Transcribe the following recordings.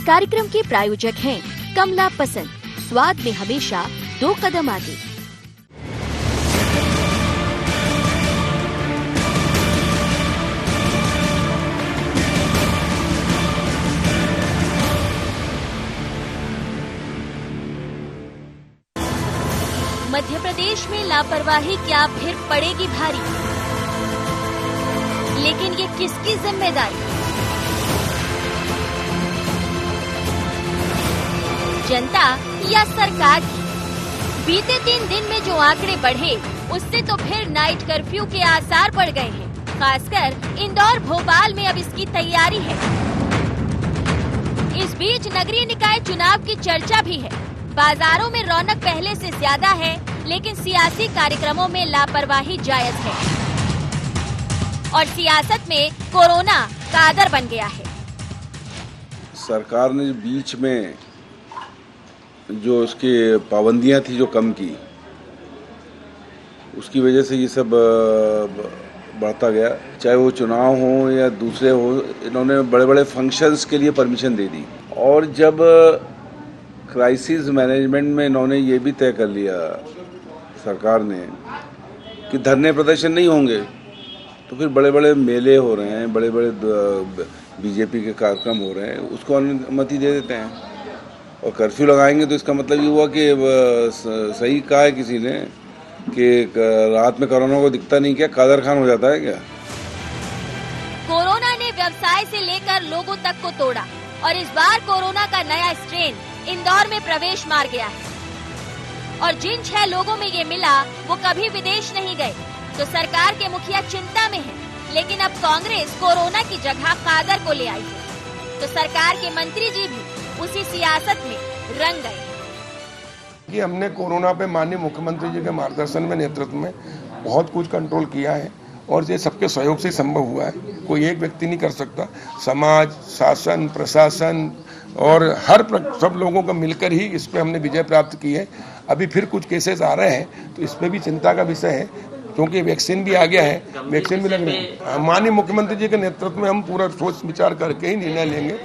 कार्यक्रम के प्रायोजक हैं कमला पसंद, स्वाद में हमेशा 2 कदम आगे। मध्य प्रदेश में लापरवाही क्या फिर पड़ेगी भारी, लेकिन ये किसकी जिम्मेदारी? जनता या सरकार की? बीते 3 दिन में जो आंकड़े बढ़े, उससे तो फिर नाइट कर्फ्यू के आसार पड़ गए हैं। खासकर इंदौर भोपाल में अब इसकी तैयारी है। इस बीच नगरीय निकाय चुनाव की चर्चा भी है। बाजारों में रौनक पहले से ज्यादा है, लेकिन सियासी कार्यक्रमों में लापरवाही जायज है और सियासत में कोरोना कादर बन गया है। सरकार ने बीच में जो उसकी पाबंदियां थी जो कम की, उसकी वजह से ये सब बढ़ता गया। चाहे वो चुनाव हो या दूसरे हो, इन्होंने बड़े बड़े फंक्शंस के लिए परमिशन दे दी। और जब क्राइसिस मैनेजमेंट में इन्होंने ये भी तय कर लिया सरकार ने कि धरने प्रदर्शन नहीं होंगे, तो फिर बड़े बड़े मेले हो रहे हैं, बड़े बड़े बीजेपी के कार्यक्रम हो रहे हैं, उसको अनुमति दे देते हैं। और कर्फ्यू लगाएंगे तो इसका मतलब ये हुआ कि सही कहा है किसी ने कि रात में कोरोना को दिखता नहीं, क्या कादर खान हो जाता है क्या? कोरोना ने व्यवसाय से लेकर लोगों तक को तोड़ा और इस बार कोरोना का नया स्ट्रेन इंदौर में प्रवेश मार गया है। और जिन 6 लोगों में ये मिला वो कभी विदेश नहीं गए, तो सरकार के मुखिया चिंता में हैं। लेकिन अब कांग्रेस कोरोना की जगह कादर को ले आई है, तो सरकार के मंत्री जी भी उसी सियासत में रंग गए। कि हमने कोरोना पे माननीय मुख्यमंत्री जी के मार्गदर्शन में, नेतृत्व में बहुत कुछ कंट्रोल किया है और ये सबके सहयोग से संभव हुआ है। कोई एक व्यक्ति नहीं कर सकता। समाज, शासन, प्रशासन और सब लोगों को मिलकर ही इस पे हमने विजय प्राप्त की है। अभी फिर कुछ केसेस आ रहे हैं, तो इसमें भी चिंता का विषय है, क्योंकि वैक्सीन भी आ गया है, वैक्सीन भी लग रही है। माननीय मुख्यमंत्री जी के नेतृत्व में हम पूरा सोच विचार करके ही निर्णय लेंगे।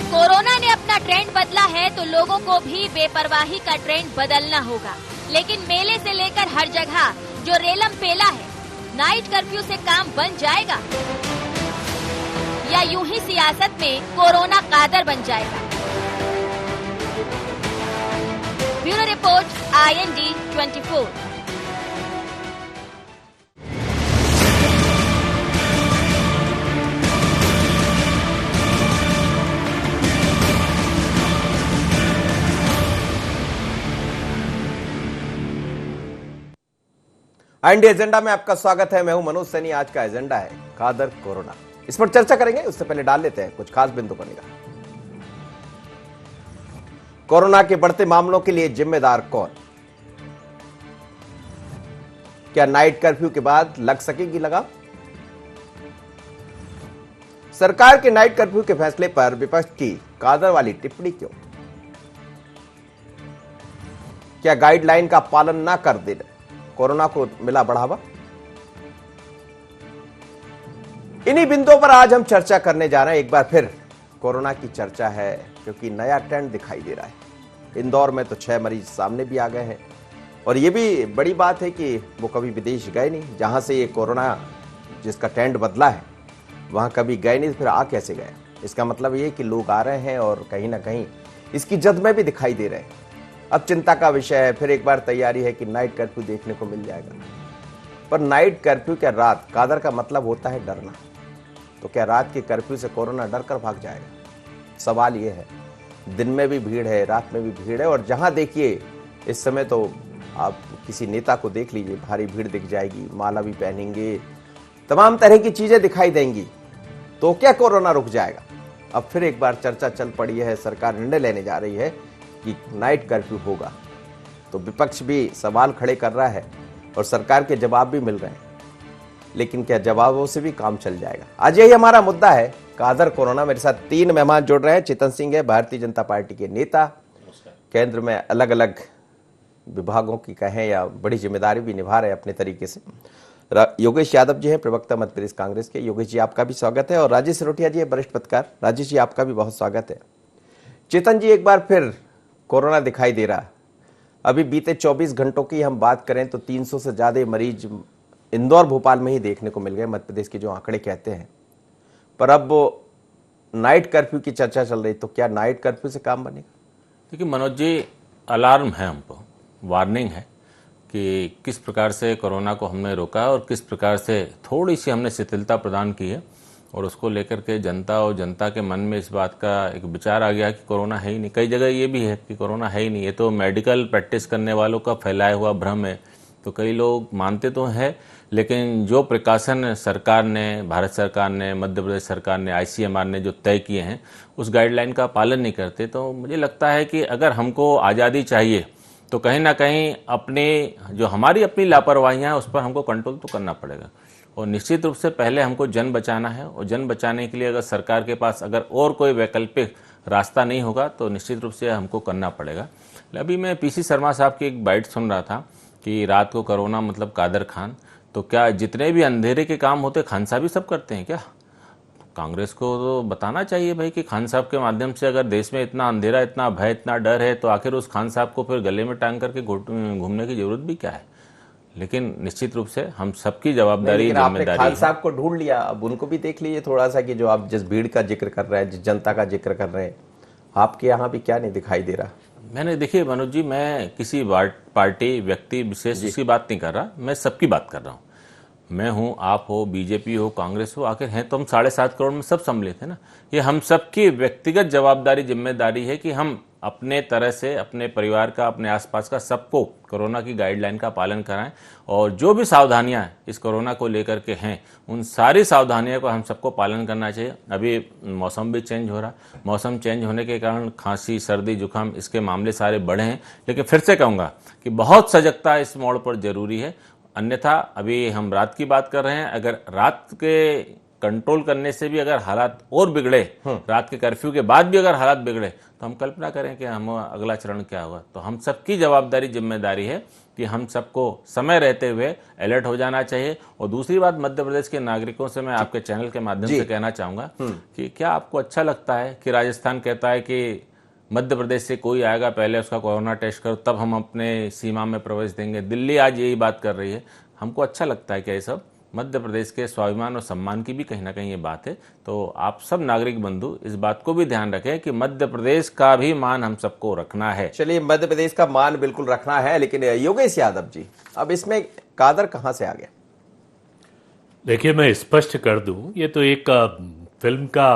कोरोना ने अपना ट्रेंड बदला है, तो लोगों को भी बेपरवाही का ट्रेंड बदलना होगा। लेकिन मेले से लेकर हर जगह जो रेलम पेला है, नाइट कर्फ्यू से काम बन जाएगा या यूं ही सियासत में कोरोना कादर बन जाएगा? Bureau report, IND 24। IND agenda में आपका स्वागत है। मैं हूं मनोज सैनी। आज का एजेंडा है कादर कोरोना। इस पर चर्चा करेंगे, उससे पहले डाल लेते हैं कुछ खास बिंदु पर निगाह। कोरोना के बढ़ते मामलों के लिए जिम्मेदार कौन? क्या नाइट कर्फ्यू के बाद लग सकेगी लगाम? सरकार के नाइट कर्फ्यू के फैसले पर विपक्ष की कादर वाली टिप्पणी क्यों? क्या गाइडलाइन का पालन न कर देने कोरोना को मिला बढ़ावा? इन्हीं बिंदुओं पर आज हम चर्चा करने जा रहे हैं। एक बार फिर कोरोना की चर्चा है, क्योंकि नया ट्रेंड दिखाई दे रहा है। इंदौर में तो 6 मरीज सामने भी आ गए हैं और ये भी बड़ी बात है कि वो कभी विदेश गए नहीं। जहां से ये कोरोना जिसका ट्रेंड बदला है, वहां कभी गए नहीं, फिर आ कैसे गए? इसका मतलब ये कि लोग आ रहे हैं और कहीं ना कहीं इसकी जद में भी दिखाई दे रहे हैं। अब चिंता का विषय है, फिर एक बार तैयारी है कि नाइट कर्फ्यू देखने को मिल जाएगा। पर नाइट कर्फ्यू क्या रात कादर का मतलब होता है डरना? तो क्या रात के कर्फ्यू से कोरोना डर कर भाग जाएगा? सवाल ये है। दिन में भी भीड़ है, रात में भी भीड़ है, और जहां देखिए इस समय तो आप किसी नेता को देख लीजिए, भारी भीड़ दिख जाएगी, माला भी पहनेंगे, तमाम तरह की चीजें दिखाई देंगी। तो क्या कोरोना रुक जाएगा? अब फिर एक बार चर्चा चल पड़ी है, सरकार निर्णय लेने जा रही है कि नाइट कर्फ्यू होगा। तो विपक्ष भी सवाल खड़े कर रहा है और सरकार के जवाब भी मिल रहे हैं, लेकिन क्या जवाबों से भी काम चल जाएगा? आज यही हमारा मुद्दा है, कादर कोरोना। मेरे साथ 3 मेहमान जुड़ रहे हैं। चेतन सिंह है, भारतीय जनता पार्टी के नेता, केंद्र में अलग अलग विभागों की कहें या बड़ी जिम्मेदारी भी निभा रहे हैं अपने तरीके से। योगेश यादव जी हैं, प्रवक्ता मध्य प्रदेश कांग्रेस के। योगेश जी आपका भी स्वागत है। और राजेश रोटिया जी है, वरिष्ठ पत्रकार। राजेश जी आपका भी बहुत स्वागत है। चेतन जी, एक बार फिर कोरोना दिखाई दे रहा है। अभी बीते 24 घंटों की हम बात करें तो 300 से ज्यादा मरीज इंदौर भोपाल में ही देखने को मिल गए, मध्य प्रदेश के जो आंकड़े कहते हैं। पर अब नाइट कर्फ्यू की चर्चा चल रही, तो क्या नाइट कर्फ्यू से काम बनेगा? देखिए मनोज जी, अलार्म है, हमको वार्निंग है कि किस प्रकार से कोरोना को हमने रोका है और किस प्रकार से थोड़ी सी हमने शिथिलता प्रदान की है, और उसको लेकर के जनता और जनता के मन में इस बात का एक विचार आ गया कि कोरोना है ही नहीं। कई जगह ये भी है कि कोरोना है ही नहीं, ये तो मेडिकल प्रैक्टिस करने वालों का फैलाया हुआ भ्रम है। तो कई लोग मानते तो हैं, लेकिन जो प्रिकॉशन सरकार ने, भारत सरकार ने, मध्य प्रदेश सरकार ने, ICMR ने जो तय किए हैं उस गाइडलाइन का पालन नहीं करते। तो मुझे लगता है कि अगर हमको आज़ादी चाहिए तो कहीं ना कहीं अपने जो हमारी अपनी लापरवाहियाँ हैं उस पर हमको कंट्रोल तो करना पड़ेगा, और निश्चित रूप से पहले हमको जन बचाना है। और जन बचाने के लिए अगर सरकार के पास अगर और कोई वैकल्पिक रास्ता नहीं होगा तो निश्चित रूप से हमको करना पड़ेगा। अभी मैं PC शर्मा साहब की एक बाइट सुन रहा था कि रात को कोरोना मतलब कादर खान, तो क्या जितने भी अंधेरे के काम होते खान साहब ही सब करते हैं क्या? कांग्रेस को तो बताना चाहिए भाई कि खान साहब के माध्यम से अगर देश में इतना अंधेरा, इतना भय, इतना डर है, तो आखिर उस खान साहब को फिर गले में टांग करके घूमने की जरूरत भी क्या है? लेकिन निश्चित रूप से हम सबकी जवाबदारी, जिम्मेदारी। खान साहब को ढूंढ लिया, अब उनको भी देख लीजिए थोड़ा सा कि जो आप जिस भीड़ का जिक्र कर रहे हैं, जिस जनता का जिक्र कर रहे हैं, आपके यहाँ भी क्या नहीं दिखाई दे रहा? मैंने, देखिए मनोज जी, मैं किसी पार्टी, व्यक्ति विशेष की बात नहीं कर रहा, मैं सबकी बात कर रहा हूँ। मैं हूँ, आप हो, बीजेपी हो, कांग्रेस हो, आखिर हैं तो हम 7.5 करोड़ में सब सम्मिलित है ना। ये हम सबकी व्यक्तिगत जवाबदारी, जिम्मेदारी है कि हम अपने तरह से अपने परिवार का, अपने आसपास का सबको कोरोना की गाइडलाइन का पालन कराएं, और जो भी सावधानियां इस कोरोना को लेकर के हैं उन सारी सावधानियों को हम सबको पालन करना चाहिए। अभी मौसम भी चेंज हो रहा, मौसम चेंज होने के कारण खांसी, सर्दी, जुकाम, इसके मामले सारे बढ़े हैं। लेकिन फिर से कहूँगा कि बहुत सजगता इस मोड़ पर जरूरी है, अन्यथा अभी हम रात की बात कर रहे हैं, अगर रात के कंट्रोल करने से भी अगर हालात और बिगड़े, रात के कर्फ्यू के बाद भी अगर हालात बिगड़े, तो हम कल्पना करें कि हम अगला चरण क्या होगा। तो हम सबकी जवाबदारी, जिम्मेदारी है कि हम सबको समय रहते हुए अलर्ट हो जाना चाहिए। और दूसरी बात, मध्य प्रदेश के नागरिकों से मैं आपके चैनल के माध्यम से कहना चाहूंगा कि क्या आपको अच्छा लगता है कि राजस्थान कहता है कि मध्य प्रदेश से कोई आएगा पहले उसका कोरोना टेस्ट करो, तब हम अपने सीमा में प्रवेश देंगे? दिल्ली आज यही बात कर रही है। हमको अच्छा लगता है क्या ये सब? मध्य प्रदेश के स्वाभिमान और सम्मान की भी कहीं ना कहीं ये बात है। तो आप सब नागरिक बंधु इस बात को भी ध्यान रखें कि मध्य प्रदेश का भी मान हम सबको रखना है। चलिए, मध्य प्रदेश का मान बिल्कुल रखना है, लेकिन योगेश यादव जी, अब इसमें कादर कहां से आ गया? देखिए, मैं स्पष्ट कर दूं, ये तो एक फिल्म का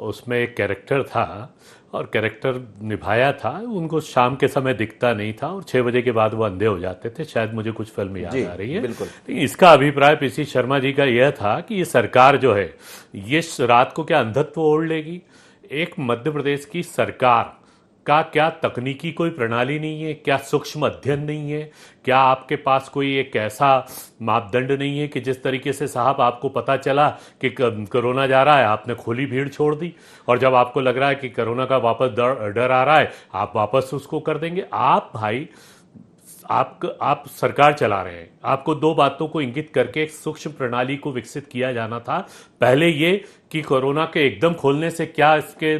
उसमें एक कैरेक्टर था और कैरेक्टर निभाया था। उनको शाम के समय दिखता नहीं था और 6 बजे के बाद वो अंधे हो जाते थे। शायद मुझे कुछ फिल्म याद आ रही है। बिल्कुल। इसका अभिप्राय PC शर्मा जी का यह था कि ये सरकार जो है ये रात को क्या अंधत्व ओढ़ लेगी? एक मध्य प्रदेश की सरकार का क्या तकनीकी कोई प्रणाली नहीं है? क्या सूक्ष्म अध्ययन नहीं है? क्या आपके पास कोई एक ऐसा मापदंड नहीं है कि जिस तरीके से साहब आपको पता चला कि कोरोना जा रहा है, आपने खुली भीड़ छोड़ दी, और जब आपको लग रहा है कि कोरोना का वापस डर आ रहा है, आप वापस उसको कर देंगे? आप भाई, आप सरकार चला रहे हैं, आपको 2 बातों को इंगित करके एक सूक्ष्म प्रणाली को विकसित किया जाना था। पहले ये कि कोरोना के एकदम खोलने से क्या इसके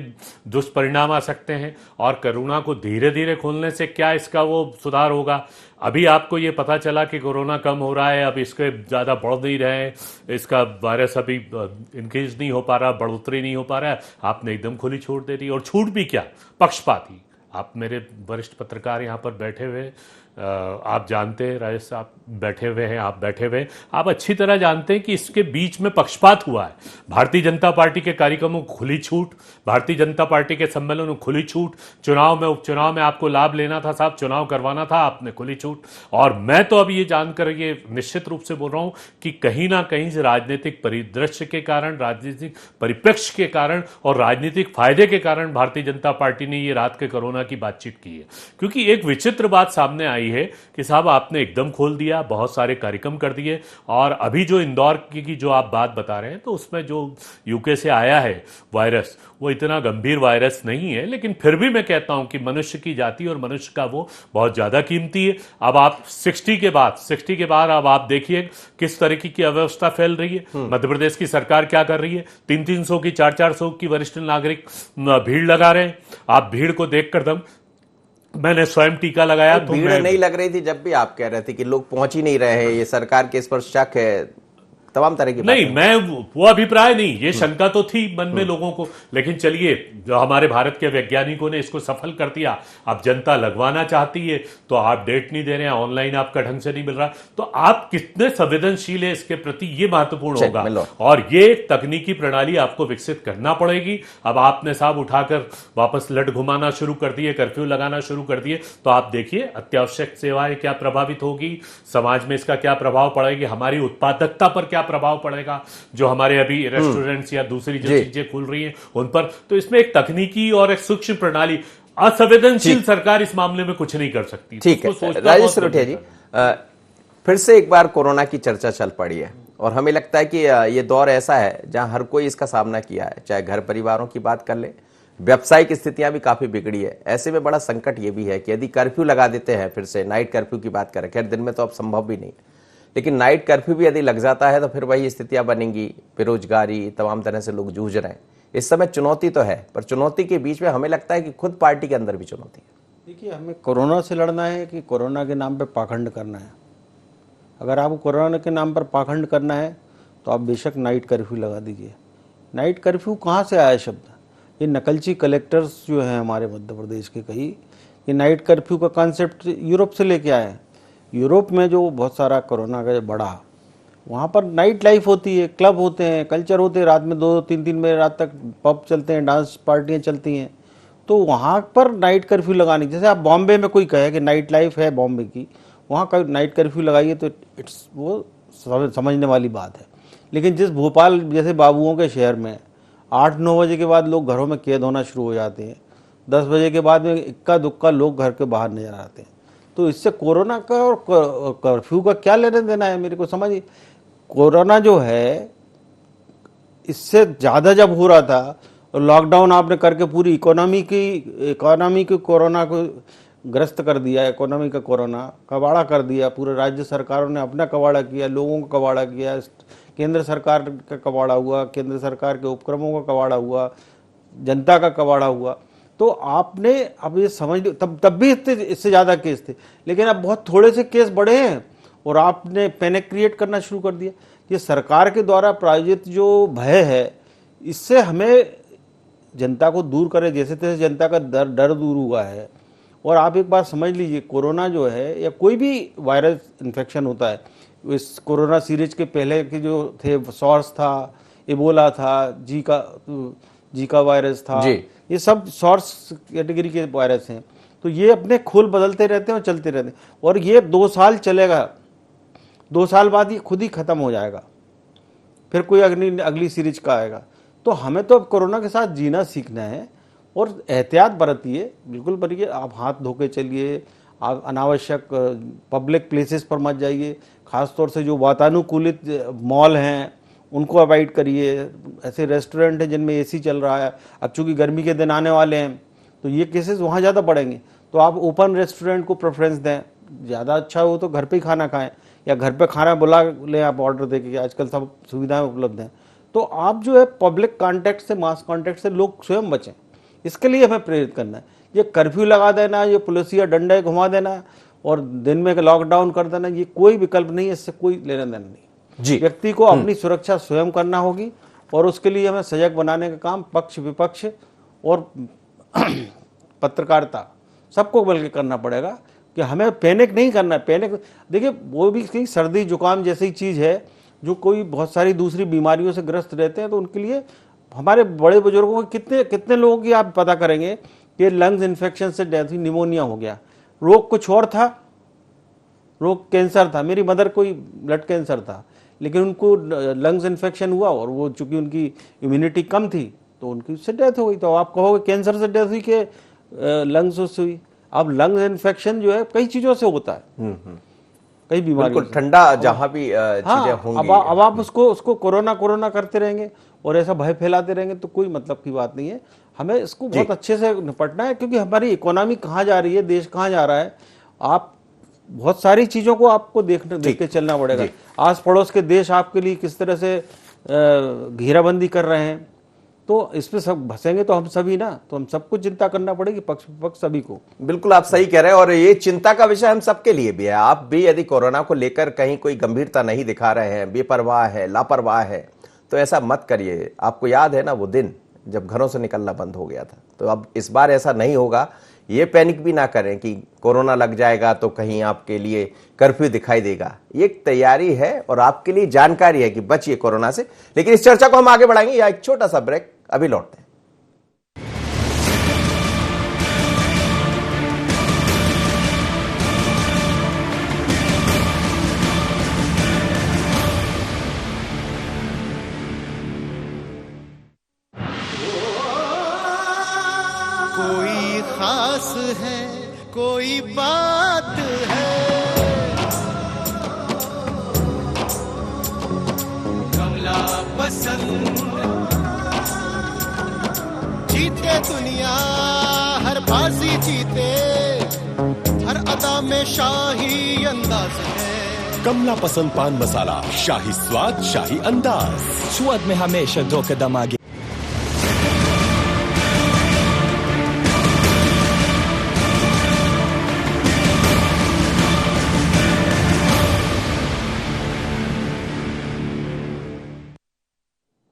दुष्परिणाम आ सकते हैं, और कोरोना को धीरे धीरे खोलने से क्या इसका वो सुधार होगा। अभी आपको ये पता चला कि कोरोना कम हो रहा है, अब इसके ज़्यादा बढ़ नहीं रहे, इसका वायरस अभी इंक्रीज नहीं हो पा रहा, बढ़ोतरी नहीं हो पा रहा है, आपने एकदम खुली छूट दे दी। और छूट भी क्या, पक्षपाती। आप मेरे वरिष्ठ पत्रकार यहाँ पर बैठे हुए, आप जानते हैं, राजेश साहब बैठे हुए हैं, आप बैठे हुए, आप अच्छी तरह जानते हैं कि इसके बीच में पक्षपात हुआ है। भारतीय जनता पार्टी के कार्यक्रमों को खुली छूट, भारतीय जनता पार्टी के सम्मेलनों में खुली छूट, चुनाव में, उपचुनाव में आपको लाभ लेना था साहब, चुनाव करवाना था, आपने खुली छूट। और मैं तो अब ये जानकर ये निश्चित रूप से बोल रहा हूं कि कहीं ना कहीं से राजनीतिक परिदृश्य के कारण, राजनीतिक परिप्रेक्ष्य के कारण और राजनीतिक फायदे के कारण भारतीय जनता पार्टी ने ये रात के कोरोना की बातचीत की है। क्योंकि एक विचित्र बात सामने आई आई है कि साहब आपने एकदम खोल दिया, बहुत सारे कार्यक्रम कर दिए, और अभी जो इंदौर की जो आप बात बता रहे हैं तो उसमें जो यूके से आया है वायरस, वो इतना गंभीर वायरस नहीं है, लेकिन फिर भी मैं कहता हूं कि मनुष्य की जाति और मनुष्य का वो बहुत ज्यादा कीमती है। अब आप 60 के बाद अब आप देखिए किस तरीके की अव्यवस्था फैल रही है। मध्य प्रदेश की सरकार क्या कर रही है, 300 की 400 की वरिष्ठ नागरिक भीड़ लगा रहे हैं। आप भीड़ को देखकर दम, मैंने स्वयं टीका लगाया तो भीड़ नहीं लग रही थी जब भी आप कह रहे थे कि लोग पहुंच ही नहीं रहे हैं, ये सरकार के इस पर शक है, तमाम तरह की नहीं, मैं वो अभिप्राय नहीं, ये शंका तो थी मन में लोगों को, लेकिन चलिए जो हमारे भारत के वैज्ञानिकों ने इसको सफल कर दिया। अब जनता लगवाना चाहती है तो आप डेट नहीं दे रहे हैं, ऑनलाइन आपका ढंग से नहीं मिल रहा, तो आप कितने संवेदनशील है इसके प्रति, ये महत्वपूर्ण होगा। और ये तकनीकी प्रणाली आपको विकसित करना पड़ेगी। अब आपने साहब उठाकर वापस लट घुमाना शुरू कर दिए, कर्फ्यू लगाना शुरू कर दिए, तो आप देखिए अत्यावश्यक सेवाएं क्या प्रभावित होगी, समाज में इसका क्या प्रभाव पड़ेगी, हमारी उत्पादकता पर क्या प्रभाव पड़ेगा, जो हमारे अभी रेस्टोरेंट्स या दूसरी जो चीजें खुल रही हैं उन पर। तो इसमें एक तकनीकी और एक सूक्ष्म प्रणाली, असंवेदनशील सरकार इस मामले में कुछ नहीं कर सकती। ठीक है राजेश सिरोठिया जी, फिर से एक बार कोरोना की चर्चा चल पड़ी है और हमें लगता है कि ये दौर ऐसा है जहां हर कोई इसका सामना किया है, चाहे घर परिवारों की बात कर ले, व्यावसायिक स्थितियां भी काफी बिगड़ी है। ऐसे में बड़ा संकट ये भी है कि यदि कर्फ्यू लगा देते हैं, फिर से नाइट कर्फ्यू की बात करें, खैर दिन में तो अब संभव भी नहीं, लेकिन नाइट कर्फ्यू भी यदि लग जाता है तो फिर वही स्थितियां बनेंगी, बेरोजगारी, तमाम तरह से लोग जूझ रहे हैं। इस समय चुनौती तो है, पर चुनौती के बीच में हमें लगता है कि खुद पार्टी के अंदर भी चुनौती है। देखिए, हमें कोरोना से लड़ना है कि कोरोना के नाम पे पाखंड करना है। अगर आपको कोरोना के नाम पर पाखंड करना है तो आप बेशक नाइट कर्फ्यू लगा दीजिए। नाइट कर्फ्यू कहाँ से आया शब्द? ये नकलची कलेक्टर्स जो हैं हमारे मध्य प्रदेश के कई, ये नाइट कर्फ्यू का कॉन्सेप्ट यूरोप से लेके आए हैं। यूरोप में जो बहुत सारा कोरोना का बढ़ा, वहाँ पर नाइट लाइफ होती है, क्लब होते हैं, कल्चर होते हैं, रात में 2-3 बजे रात तक पब चलते हैं, डांस पार्टियाँ चलती हैं। तो वहाँ पर नाइट कर्फ्यू लगाने, जैसे आप बॉम्बे में कोई कहे कि नाइट लाइफ है बॉम्बे की, वहाँ का नाइट कर्फ्यू लगाइए तो इट्स वो समझने वाली बात है। लेकिन जिस भोपाल जैसे बाबुओं के शहर में 8-9 बजे के बाद लोग घरों में कैद होना शुरू हो जाते हैं, 10 बजे के बाद में इक्का दुक्का लोग घर के बाहर नजर आते हैं, तो इससे कोरोना का और कर्फ्यू का क्या लेने देना है मेरे को समझिए। कोरोना जो है इससे ज़्यादा जब हो रहा था, लॉकडाउन आपने करके पूरी इकोनॉमी की कोरोना को ग्रस्त कर दिया, इकोनॉमी का कोरोना कबाड़ा कर दिया, पूरे राज्य सरकारों ने अपना कबाड़ा किया, लोगों का कबाड़ा किया, केंद्र सरकार का कबाड़ा हुआ, केंद्र सरकार के उपक्रमों का कबाड़ा हुआ, जनता का कबाड़ा हुआ। तो आपने अब ये समझ लो, तब भी इससे ज़्यादा केस थे, लेकिन अब बहुत थोड़े से केस बढ़े हैं और आपने पैनिक क्रिएट करना शुरू कर दिया। ये सरकार के द्वारा प्रायोजित जो भय है, इससे हमें जनता को दूर करे, जैसे तैसे जनता का डर दूर हुआ है। और आप एक बात समझ लीजिए, कोरोना जो है या कोई भी वायरस इन्फेक्शन होता है, इस कोरोना सीरीज के पहले के जो थे, सॉर्स था, इबोला था, जीका वायरस था, ये सब सॉर्स कैटेगरी के वायरस हैं। तो ये अपने खोल बदलते रहते हैं और चलते रहते हैं, और ये 2 साल चलेगा, 2 साल बाद ये खुद ही खत्म हो जाएगा, फिर कोई अगली सीरीज का आएगा। तो हमें तो अब कोरोना के साथ जीना सीखना है और एहतियात बरतिए, बिल्कुल बरिए, आप हाथ धो के चलिए, आप अनावश्यक पब्लिक प्लेसेस पर मत जाइए, खासतौर से जो वातानुकूलित मॉल हैं उनको अवॉइड करिए, ऐसे रेस्टोरेंट हैं जिनमें एसी चल रहा है, अब चूंकि गर्मी के दिन आने वाले हैं तो ये केसेस वहाँ ज़्यादा बढ़ेंगे, तो आप ओपन रेस्टोरेंट को प्रेफरेंस दें, ज़्यादा अच्छा हो तो घर पे ही खाना खाएं या घर पे खाना बुला लें आप ऑर्डर दे के, आजकल सब सुविधाएं उपलब्ध हैं। तो आप जो है पब्लिक कॉन्टैक्ट से, मास कॉन्टैक्ट से लोग स्वयं बचें, इसके लिए हमें प्रेरित करना है। ये कर्फ्यू लगा देना, ये पुलिसिया डंडे घुमा देना और दिन में लॉकडाउन कर देना, ये कोई विकल्प नहीं है, इससे कोई लेना देना नहीं जी। व्यक्ति को अपनी सुरक्षा स्वयं करना होगी और उसके लिए हमें सजग बनाने का काम पक्ष विपक्ष और पत्रकारिता सबको मिलकर करना पड़ेगा कि हमें पैनिक नहीं करना है। पैनिक देखिए, वो भी कहीं सर्दी जुकाम जैसी चीज़ है जो कोई बहुत सारी दूसरी बीमारियों से ग्रस्त रहते हैं, तो उनके लिए हमारे बड़े बुजुर्गों को कितने लोगों की आप पता करेंगे कि लंग्स इन्फेक्शन से डेथ हुई, निमोनिया हो गया, रोग कुछ और था, रोग कैंसर था, मेरी मदर कोई ब्लड कैंसर था, लेकिन उनको लंग्स इन्फेक्शन हुआ और वो चूंकि उनकी इम्यूनिटी कम थी तो उनकी उससे डेथ हो गई। तो आप कहोगे कैंसर से डेथ हुई कि लंग्स उससे हुई? अब लंग्स इन्फेक्शन जो है कई चीजों से होता है, कई बीमारी। बिल्कुल, ठंडा जहां भी चीजें होंगी। अब आप उसको कोरोना करते रहेंगे और ऐसा भय फैलाते रहेंगे तो कोई मतलब की बात नहीं है। हमें इसको बहुत अच्छे से निपटना है, क्योंकि हमारी इकोनॉमी कहाँ जा रही है, देश कहाँ जा रहा है, आप बहुत सारी चीजों को आपको देख के चलना पड़ेगा। आस पड़ोस के देश आपके लिए किस तरह से घेराबंदी कर रहे हैं, तो इस पे सब भसेंगे तो हम सभी ना, तो हम सबको चिंता करना पड़ेगी, पक्ष विपक्ष सभी को। बिल्कुल आप सही कह रहे हैं, और ये चिंता का विषय हम सबके लिए भी है। आप भी यदि कोरोना को लेकर कहीं कोई गंभीरता नहीं दिखा रहे हैं, बेपरवाह है, लापरवाह है, तो ऐसा मत करिए। आपको याद है ना वो दिन जब घरों से निकलना बंद हो गया था, तो अब इस बार ऐसा नहीं होगा। ये पैनिक भी ना करें कि कोरोना लग जाएगा तो कहीं आपके लिए कर्फ्यू दिखाई देगा। ये एक तैयारी है और आपके लिए जानकारी है कि बचिए कोरोना से। लेकिन इस चर्चा को हम आगे बढ़ाएंगे, या एक छोटा सा ब्रेक, अभी लौटते हैं। कोई खास है, कोई बात है, कमला पसंद। जीते दुनिया हर बाजी जीते, हर अदा में शाही अंदाज है। कमला पसंद पान मसाला, शाही स्वाद, शाही अंदाज, स्वाद में हमेशा 2 कदम आगे।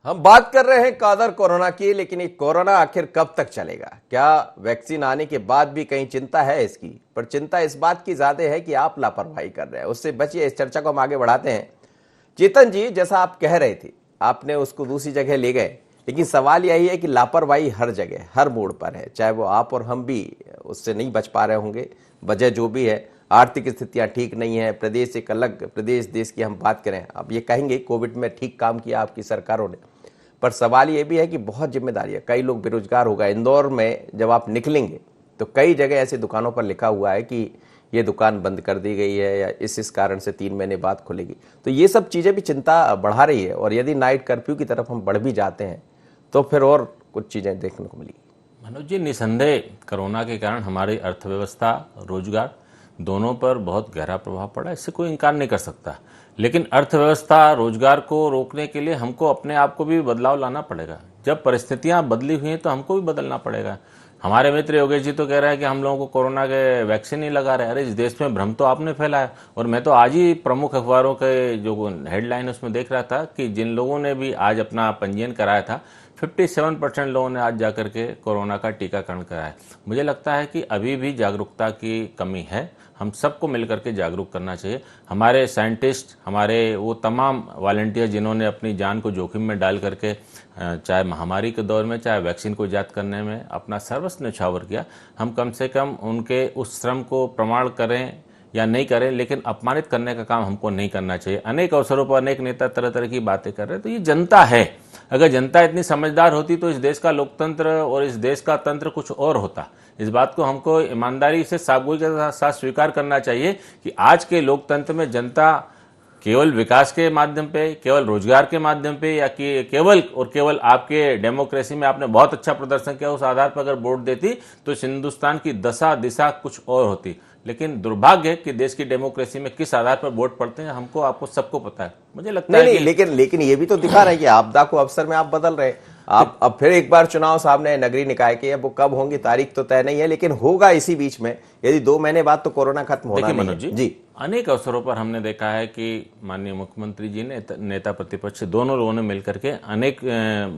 हम बात कर रहे हैं कादर कोरोना की, लेकिन ये कोरोना आखिर कब तक चलेगा? क्या वैक्सीन आने के बाद भी कहीं चिंता है इसकी? पर चिंता इस बात की ज्यादा है कि आप लापरवाही कर रहे हैं, उससे बचिए। इस चर्चा को हम आगे बढ़ाते हैं। चेतन जी, जैसा आप कह रहे थे, आपने उसको दूसरी जगह ले गए, लेकिन सवाल यही है कि लापरवाही हर जगह, हर मोड़ पर है। चाहे वो आप और हम भी उससे नहीं बच पा रहे होंगे, वजह जो भी है, आर्थिक स्थितियां ठीक नहीं है, प्रदेश एक अलग प्रदेश, देश की हम बात करें, अब ये कहेंगे कोविड में ठीक काम किया आपकी सरकारों ने। पर सवाल ये भी है कि बहुत जिम्मेदारी है, कई लोग बेरोजगार हो गए। इंदौर में जब आप निकलेंगे तो कई जगह ऐसी दुकानों पर लिखा हुआ है कि ये दुकान बंद कर दी गई है, या इस कारण से 3 महीने बाद खुलेगी। तो ये सब चीज़ें भी चिंता बढ़ा रही है। और यदि नाइट कर्फ्यू की तरफ हम बढ़ भी जाते हैं तो फिर और कुछ चीज़ें देखने को मिलेगी। मनोज जी, निसंदेह कोरोना के कारण हमारी अर्थव्यवस्था, रोजगार दोनों पर बहुत गहरा प्रभाव पड़ा, इससे कोई इनकार नहीं कर सकता। लेकिन अर्थव्यवस्था, रोजगार को रोकने के लिए हमको अपने आप को भी बदलाव लाना पड़ेगा। जब परिस्थितियां बदली हुई हैं तो हमको भी बदलना पड़ेगा। हमारे मित्र योगेश जी तो कह रहे हैं कि हम लोगों को कोरोना के वैक्सीन नहीं लगा रहे। अरे इस देश में भ्रम तो आपने फैलाया। और मैं तो आज ही प्रमुख अखबारों के जो हेडलाइन उसमें देख रहा था कि जिन लोगों ने भी आज अपना पंजीयन कराया था, 57% लोगों ने आज जाकर के कोरोना का टीकाकरण कराया। मुझे लगता है कि अभी भी जागरूकता की कमी है, हम सबको मिलकर के जागरूक करना चाहिए। हमारे साइंटिस्ट, हमारे वो तमाम वॉलंटियर जिन्होंने अपनी जान को जोखिम में डाल करके चाहे महामारी के दौर में, चाहे वैक्सीन को ईजाद करने में अपना सर्वस्व न्यौछावर किया, हम कम से कम उनके उस श्रम को प्रमाण करें या नहीं करें, लेकिन अपमानित करने का काम हमको नहीं करना चाहिए। अनेक अवसरों पर अनेक नेता तरह तरह की बातें कर रहे हैं, तो ये जनता है। अगर जनता इतनी समझदार होती तो इस देश का लोकतंत्र और इस देश का तंत्र कुछ और होता। इस बात को हमको ईमानदारी से, साफगोई के साथ स्वीकार करना चाहिए कि आज के लोकतंत्र में जनता केवल विकास के माध्यम पे, केवल रोजगार के माध्यम पे, या कि केवल आपके डेमोक्रेसी में आपने बहुत अच्छा प्रदर्शन किया उस आधार पर अगर वोट देती तो हिंदुस्तान की दशा दिशा कुछ और होती। लेकिन दुर्भाग्य है कि देश की डेमोक्रेसी में किस आधार पर वोट पड़ते हैं हमको, आपको सबको पता है। मुझे लगता है नहीं, लेकिन ये भी तो दिखा रहा है कि आपदा को अवसर में आप बदल रहे हैं। आप अब फिर एक बार चुनाव सामने है नगरीय निकाय के, अब वो कब होंगी तारीख तो तय नहीं है, लेकिन होगा इसी बीच में। यदि 2 महीने बाद तो कोरोना खत्म होना नहीं है। मनोज जी, अनेक अवसरों पर हमने देखा है कि माननीय मुख्यमंत्री जी ने, नेता प्रतिपक्ष दोनों लोगों ने मिलकर के अनेक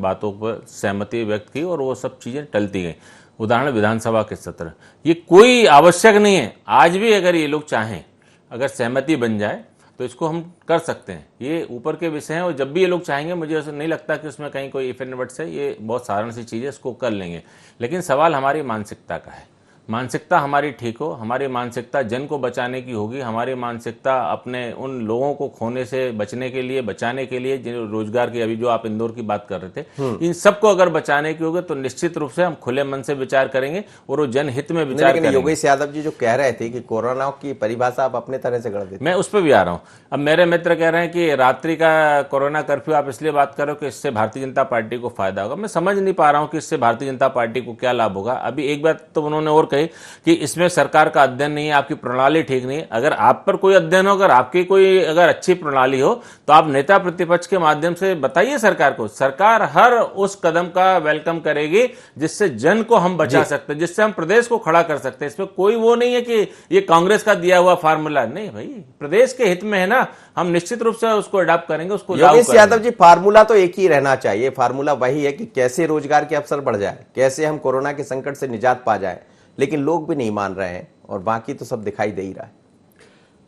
बातों पर सहमति व्यक्त की और वो सब चीजें टलती गई। उदाहरण विधानसभा के सत्र, ये कोई आवश्यक नहीं है। आज भी अगर ये लोग चाहें, अगर सहमति बन जाए तो इसको हम कर सकते हैं। ये ऊपर के विषय हैं और जब भी ये लोग चाहेंगे, मुझे ऐसा नहीं लगता कि उसमें कहीं कोई इफ एंड बट्स है। ये बहुत साधारण सी चीज़ है, इसको कर लेंगे। लेकिन सवाल हमारी मानसिकता का है। मानसिकता हमारी ठीक हो, हमारी मानसिकता जन को बचाने की होगी, हमारी मानसिकता अपने उन लोगों को खोने से बचने के लिए, बचाने के लिए, जो रोजगार की अभी जो आप इंदौर की बात कर रहे थे, इन सबको अगर बचाने की होगी तो निश्चित रूप से हम खुले मन से विचार करेंगे और वो जनहित में विचार करेंगे। योगेश यादव जी जो कह रहे थे कि कोरोना की परिभाषा आप अपने तरह से गढ़ देते, मैं उस पर भी आ रहा हूं। अब मेरे मित्र कह रहे हैं कि रात्रि का कोरोना कर्फ्यू आप इसलिए बात कर रहे हो कि इससे भारतीय जनता पार्टी को फायदा होगा। मैं समझ नहीं पा रहा हूं कि इससे भारतीय जनता पार्टी को क्या लाभ होगा। अभी एक बात तो उन्होंने और कही कि इसमें सरकार का अध्ययन नहीं है, आपकी प्रणाली ठीक नहीं है। अगर आप पर कोई अध्ययन हो, अगर आपकी कोई अगर अच्छी प्रणाली हो तो आप नेता प्रतिपक्ष के माध्यम से बताइए सरकार को। सरकार हर उस कदम का वेलकम करेगी जिससे जन को हम बचा सकते हैं, जिससे हम प्रदेश को खड़ा कर सकते हैं। इसमें कोई वो नहीं है कि ये कांग्रेस का दिया हुआ फार्मूला नहीं भाई, प्रदेश के हित में है ना, हम निश्चित रूप से उसको अडॉप्ट करेंगे, उसको लागू करेंगे। योगेश यादव जी, फार्मूला तो एक ही रहना चाहिए। फार्मूला वही है कि कैसे रोजगार के अवसर बढ़ जाए, कैसे हम कोरोना के संकट से निजात पा जाए, लेकिन लोग भी नहीं मान रहे हैं और बाकी तो सब दिखाई दे ही रहा है।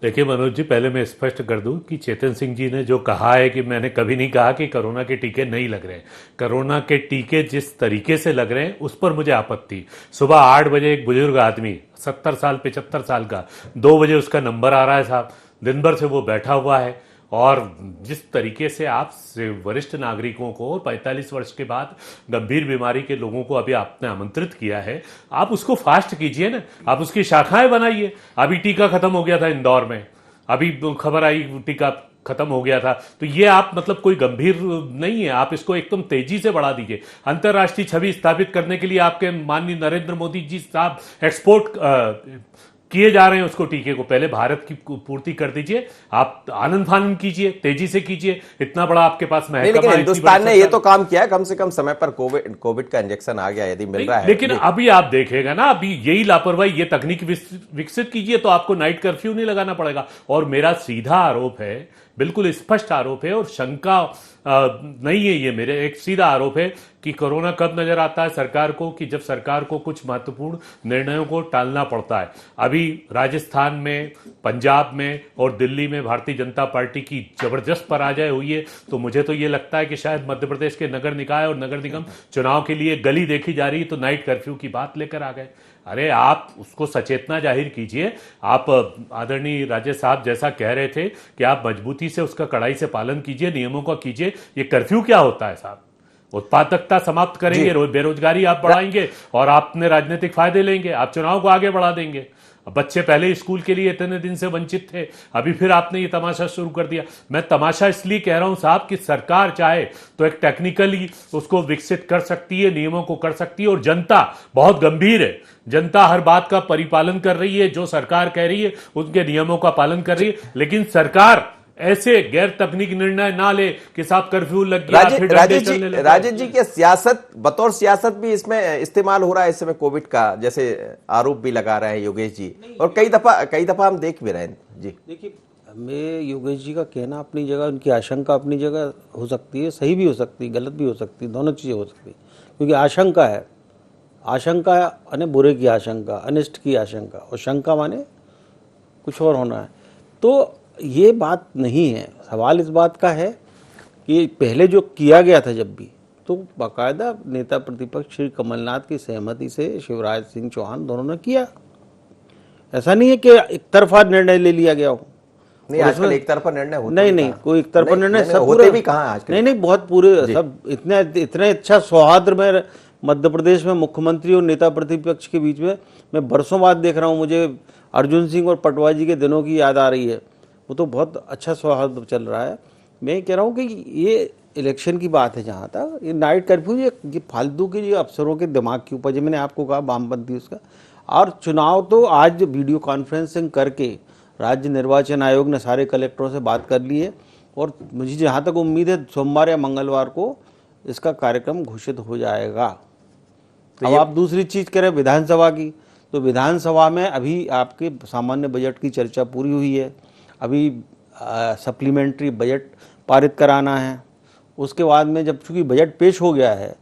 देखिए मनोज जी, पहले मैं स्पष्ट कर दूं कि चेतन सिंह जी ने जो कहा है कि मैंने कभी नहीं कहा कि कोरोना के टीके नहीं लग रहे हैं। कोरोना के टीके जिस तरीके से लग रहे हैं उस पर मुझे आपत्ति। सुबह 8 बजे एक बुजुर्ग आदमी 70 साल 75 साल का, 2 बजे उसका नंबर आ रहा है साहब, दिन भर से वो बैठा हुआ है। और जिस तरीके से आप वरिष्ठ नागरिकों को 45 वर्ष के बाद गंभीर बीमारी के लोगों को अभी आपने आमंत्रित किया है, आप उसको फास्ट कीजिए ना, आप उसकी शाखाएं बनाइए। अभी टीका खत्म हो गया था इंदौर में, अभी खबर आई टीका खत्म हो गया था, तो ये आप मतलब कोई गंभीर नहीं है, आप इसको एकदम तेजी से बढ़ा दीजिए। अंतर्राष्ट्रीय छवि स्थापित करने के लिए आपके माननीय नरेंद्र मोदी जी साहब एक्सपोर्ट किए जा रहे हैं उसको, टीके को पहले भारत की पूर्ति कर दीजिए। आप आनंद फानंद कीजिए, तेजी से कीजिए, इतना बड़ा आपके पास महकमा है। हिंदुस्तान ने ये तो काम किया है, कम से कम समय पर कोविड का इंजेक्शन आ गया यदि मिल रहा है। लेकिन अभी आप देखेगा ना, अभी यही लापरवाही, ये तकनीक विकसित कीजिए तो आपको नाइट कर्फ्यू नहीं लगाना पड़ेगा। और मेरा सीधा आरोप है, बिल्कुल स्पष्ट आरोप है और शंका नहीं है, ये मेरे एक सीधा आरोप है कि कोरोना कब नजर आता है सरकार को, कि जब सरकार को कुछ महत्वपूर्ण निर्णयों को टालना पड़ता है। अभी राजस्थान में, पंजाब में और दिल्ली में भारतीय जनता पार्टी की जबरदस्त पराजय हुई है, तो मुझे तो ये लगता है कि शायद मध्य प्रदेश के नगर निकाय और नगर निगम चुनाव के लिए गली देखी जा रही, तो नाइट कर्फ्यू की बात लेकर आ गए। अरे आप उसको सचेतना जाहिर कीजिए। आप आदरणीय राजेश साहब जैसा कह रहे थे कि आप मजबूती से उसका कड़ाई से पालन कीजिए, नियमों का कीजिए। ये कर्फ्यू क्या होता है साहब? उत्पादकता समाप्त करेंगे, बेरोजगारी आप बढ़ाएंगे और आपने राजनीतिक फायदे लेंगे, आप चुनाव को आगे बढ़ा देंगे। बच्चे पहले स्कूल के लिए इतने दिन से वंचित थे, अभी फिर आपने ये तमाशा शुरू कर दिया। मैं तमाशा इसलिए कह रहा हूं साहब कि सरकार चाहे तो एक टेक्निकली उसको विकसित कर सकती है, नियमों को कर सकती है, और जनता बहुत गंभीर है, जनता हर बात का परिपालन कर रही है, जो सरकार कह रही है उनके नियमों का पालन कर रही है। लेकिन सरकार ऐसे गैर तकनीकी निर्णय ना ले कि साहब कर्फ्यू लग गया। राजेश जी की सियासत, बतौर सियासत भी इसमें इस्तेमाल हो रहा है इस समय कोविड का, जैसे आरोप भी लगा रहे हैं योगेश जी, और कई दफा हम देख भी रहे हैं जी। देखिए, मैं योगेश जी का कहना अपनी जगह, उनकी आशंका अपनी जगह हो सकती है, सही भी हो सकती है, गलत भी हो सकती है, दोनों चीजें हो सकती है। क्योंकि आशंका है, आशंका यानी बुरे की आशंका, अनिष्ट की आशंका, और शंका माने कुछ और होना है। तो ये बात नहीं है। सवाल इस बात का है कि पहले जो किया गया था जब भी, तो बाकायदा नेता प्रतिपक्ष श्री कमलनाथ की सहमति से शिवराज सिंह चौहान दोनों ने किया। ऐसा नहीं है कि एक तरफा निर्णय ले लिया गया हो। नहीं, आजकल एक तरफा निर्णय होता नहीं, कोई एक तरफा निर्णय सब होते भी कहाँ आजकल। नहीं, बहुत पूरे सब इतने अच्छा सौहार्द में मध्य प्रदेश में मुख्यमंत्री और नेता प्रतिपक्ष के बीच में मैं बरसों बाद देख रहा हूँ। मुझे अर्जुन सिंह और पटवा जी के दिनों की याद आ रही है। वो तो बहुत अच्छा सौहार्द चल रहा है। मैं कह रहा हूँ कि ये इलेक्शन की बात है, जहाँ तक ये नाइट कर्फ्यू, ये फालतू के जो अफसरों के दिमाग के ऊपर, जो मैंने आपको कहा वामपंथी उसका, और चुनाव तो आज वीडियो कॉन्फ्रेंसिंग करके राज्य निर्वाचन आयोग ने सारे कलेक्टरों से बात कर ली है, और मुझे जहाँ तक उम्मीद है सोमवार या मंगलवार को इसका कार्यक्रम घोषित हो जाएगा। तो अब आप दूसरी चीज़ करें विधानसभा की, तो विधानसभा में अभी आपके सामान्य बजट की चर्चा पूरी हुई है, अभी सप्लीमेंट्री बजट पारित कराना है। उसके बाद में जब चूंकि बजट पेश हो गया है,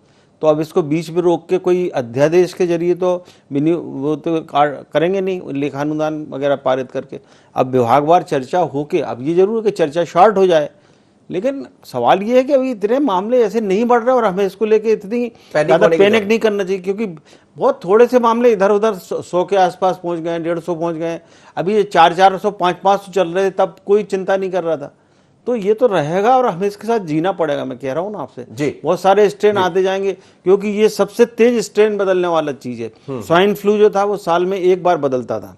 तो अब इसको बीच में रोक के कोई अध्यादेश के जरिए तो वो तो करेंगे नहीं, लेखानुदान वगैरह पारित करके। अब विभागवार चर्चा होके, अब ये जरूर है कि चर्चा शॉर्ट हो जाए, लेकिन सवाल ये है कि अभी इतने मामले ऐसे नहीं बढ़ रहे और हमें इसको लेके इतनी ज़्यादा पैनिक नहीं करना चाहिए, क्योंकि बहुत थोड़े से मामले इधर उधर 100 के आसपास पहुंच गए, 150 पहुंच गए। अभी ये 400, 500 चल रहे थे, तब कोई चिंता नहीं कर रहा था। तो ये तो रहेगा और हमें इसके साथ जीना पड़ेगा। मैं कह रहा हूँ ना आपसे, बहुत सारे स्ट्रेन आते जाएंगे, क्योंकि ये सबसे तेज स्ट्रेन बदलने वाला चीज है। स्वाइन फ्लू जो था वो साल में एक बार बदलता था,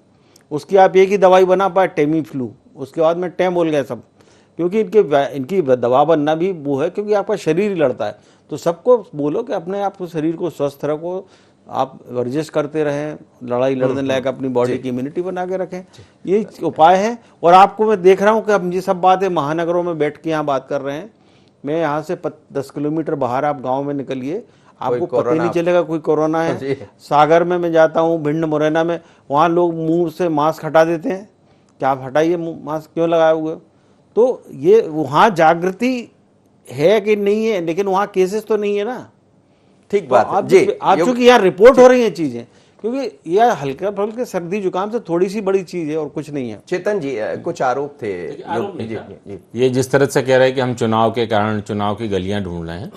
उसकी आप एक ही दवाई बना पाए, टेमी फ्लू, उसके बाद में टेम बोल गए सब, क्योंकि इनकी दवा बनना भी वो है, क्योंकि आपका शरीर ही लड़ता है। तो सबको बोलो कि अपने आप को, शरीर को स्वस्थ रखो, आप वर्जिश करते रहें, लड़ाई लड़ने लायक अपनी बॉडी की इम्यूनिटी बना के रखें, ये उपाय है। और आपको मैं देख रहा हूँ कि हम ये सब बातें महानगरों में बैठ के यहाँ बात कर रहे हैं। मैं यहाँ से 10 किलोमीटर बाहर आप गांव में निकलिए, आपको पता ही नहीं चलेगा कोई कोरोना है। सागर में मैं जाता हूँ, भिंड मुरैना में, वहाँ लोग मुंह से मास्क हटा देते हैं कि आप हटाइए मास्क, क्यों लगाए हुए। तो ये वहाँ जागृति है कि नहीं है, लेकिन वहाँ केसेस तो नहीं है ना। ठीक बात है जी। आप चूंकि यहाँ रिपोर्ट हो रही है चीजें, क्योंकि यह हल्का फुल्के सर्दी जुकाम से थोड़ी सी बड़ी चीज है और कुछ नहीं है। चेतन जी, कुछ आरोप थे। ये जिस तरह से कह रहे हैं कि हम चुनाव के कारण चुनाव की गलियां ढूंढ रहे हैं,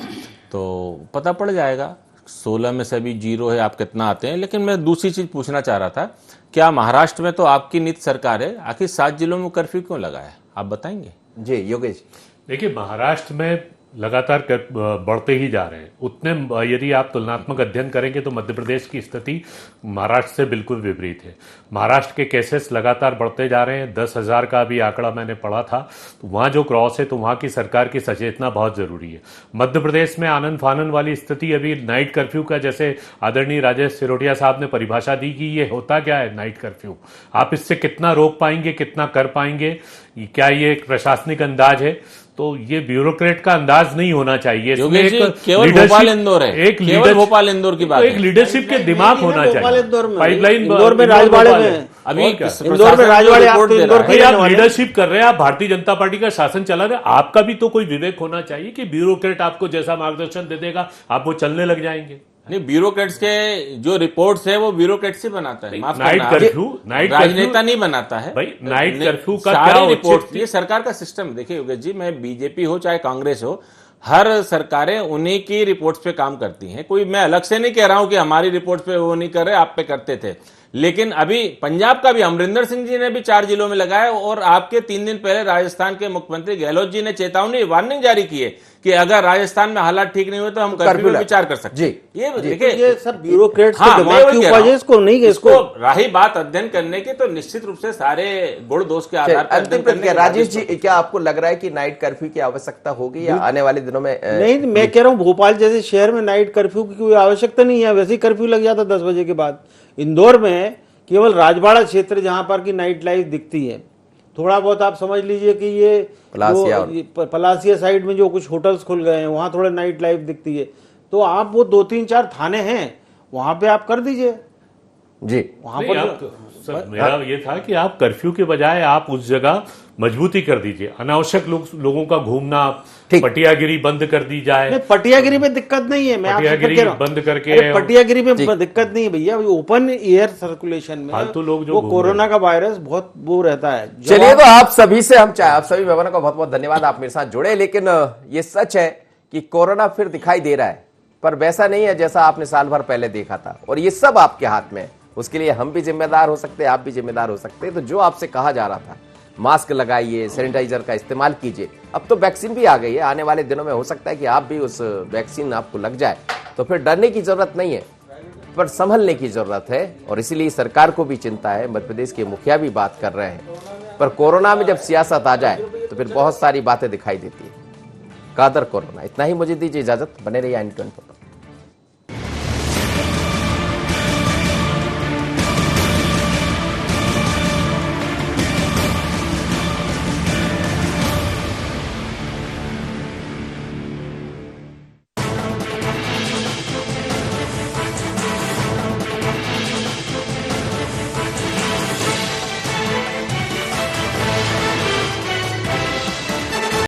तो पता पड़ जाएगा। 16 में से अभी 0 है, आप कितना आते हैं। लेकिन मैं दूसरी चीज पूछना चाह रहा था, क्या महाराष्ट्र में तो आपकी नीति सरकार है, आखिर 7 जिलों में कर्फ्यू क्यों लगा है, आप बताएंगे? जी योगेश। देखिए, महाराष्ट्र में लगातार बढ़ते ही जा रहे हैं। उतने यदि आप तुलनात्मक अध्ययन करेंगे तो मध्य प्रदेश की स्थिति महाराष्ट्र से बिल्कुल विपरीत है। महाराष्ट्र के केसेस लगातार बढ़ते जा रहे हैं। 10,000 का भी आंकड़ा मैंने पढ़ा था। तो वहाँ जो क्रॉस है, तो वहाँ की सरकार की सचेतना बहुत जरूरी है। मध्य प्रदेश में आनंद फानन वाली स्थिति, अभी नाइट कर्फ्यू का, जैसे आदरणीय राजेश सिरोटिया साहब ने परिभाषा दी कि ये होता क्या है नाइट कर्फ्यू, आप इससे कितना रोक पाएंगे, कितना कर पाएंगे, क्या ये एक प्रशासनिक अंदाज है? तो ये ब्यूरोक्रेट का अंदाज नहीं होना चाहिए। केवल भोपाल इंदौर है, एक केवल भोपाल इंदौर की बात, एक लीडरशिप के दिमाग होना चाहिए। पाइपलाइन इंदौर में राजवाड़े में, अभी इंदौर में राजवाड़े, आप लीडरशिप कर रहे हैं, आप भारतीय जनता पार्टी का शासन चला रहे हैं, आपका भी तो कोई विवेक होना चाहिए कि ब्यूरोक्रेट आपको जैसा मार्गदर्शन दे देगा आप वो चलने लग जाएंगे। नहीं, ब्यूरोक्रेट्स के जो रिपोर्ट्स है वो ब्यूरोक्रेट्स ही बनाता है। नाइट कर्फ्यू राजनेता नहीं बनाता है भाई। नाइट कर्फ्यू का क्या रिपोर्ट, ये सरकार का सिस्टम। देखिए योगेश जी, मैं बीजेपी हो चाहे कांग्रेस हो, हर सरकारें उन्हीं की रिपोर्ट्स पे काम करती हैं। कोई मैं अलग से नहीं कह रहा हूं कि हमारी रिपोर्ट पे वो नहीं कर रहे, आप पे करते थे। लेकिन अभी पंजाब का भी अमरिंदर सिंह जी ने भी 4 जिलों में लगाया, और आपके 3 दिन पहले राजस्थान के मुख्यमंत्री गहलोत जी ने चेतावनी, वार्निंग जारी की है कि अगर राजस्थान में हालात ठीक नहीं हुए तो हम कर्फ्यू में विचार कर सकते हैं। ये देखिए, ये सब ब्यूरोक्रेट्स के दिमाग की उपज है, इसको नहीं, इसको रही बात अध्ययन करने की, तो निश्चित रूप से सारे गुण दोष के आधार पर अंतिम प्रतिक्रिया। राजेश जी, क्या आपको लग रहा है कि नाइट कर्फ्यू की आवश्यकता होगी या आने वाले दिनों में? नहीं, मैं कह रहा हूँ भोपाल जैसे शहर में नाइट कर्फ्यू की कोई आवश्यकता नहीं है, वैसे ही कर्फ्यू लग जाता 10 बजे के बाद। इंदौर में केवल राजवाड़ा क्षेत्र जहां पर की नाइट लाइफ दिखती है, थोड़ा बहुत आप समझ लीजिए कि ये पलासिया साइड में जो कुछ होटल्स खुल गए हैं वहां थोड़ा नाइट लाइफ दिखती है। तो आप वो 2-3-4 थाने हैं वहां पे आप कर दीजिए जी। वहां पर मेरा ये था कि आप कर्फ्यू के बजाय आप उस जगह मजबूती कर दीजिए। अनावश्यक लोगों का घूमना, पटियागिरी बंद कर दी जाए। पटियागिरी में दिक्कत नहीं है, मैं पटियागिरी बंद करके, पटियागिरी में दिक्कत नहीं है भैया, ओपन एयर सर्कुलेशन में फालतू लोग जो वो कोरोना का वायरस बहुत वो रहता है। चलिए, तो आप सभी से हम आप सभी मेहमानों का बहुत बहुत धन्यवाद, आप मेरे साथ जुड़े। लेकिन ये सच है कि कोरोना फिर दिखाई दे रहा है, पर वैसा नहीं है जैसा आपने साल भर पहले देखा था, और ये सब आपके हाथ में है। उसके लिए हम भी जिम्मेदार हो सकते हैं, आप भी जिम्मेदार हो सकते हैं। तो जो आपसे कहा जा रहा था, मास्क लगाइए, सैनिटाइजर का इस्तेमाल कीजिए, अब तो वैक्सीन भी आ गई है। आने वाले दिनों में हो सकता है कि आप भी उस वैक्सीन आपको लग जाए, तो फिर डरने की जरूरत नहीं है, पर संभलने की जरूरत है। और इसीलिए सरकार को भी चिंता है, मध्य प्रदेश के मुखिया भी बात कर रहे हैं। पर कोरोना में जब सियासत आ जाए तो फिर बहुत सारी बातें दिखाई देती है। कादर कोरोना। इतना ही, मुझे दीजिए इजाजत, बने रहिए IND24।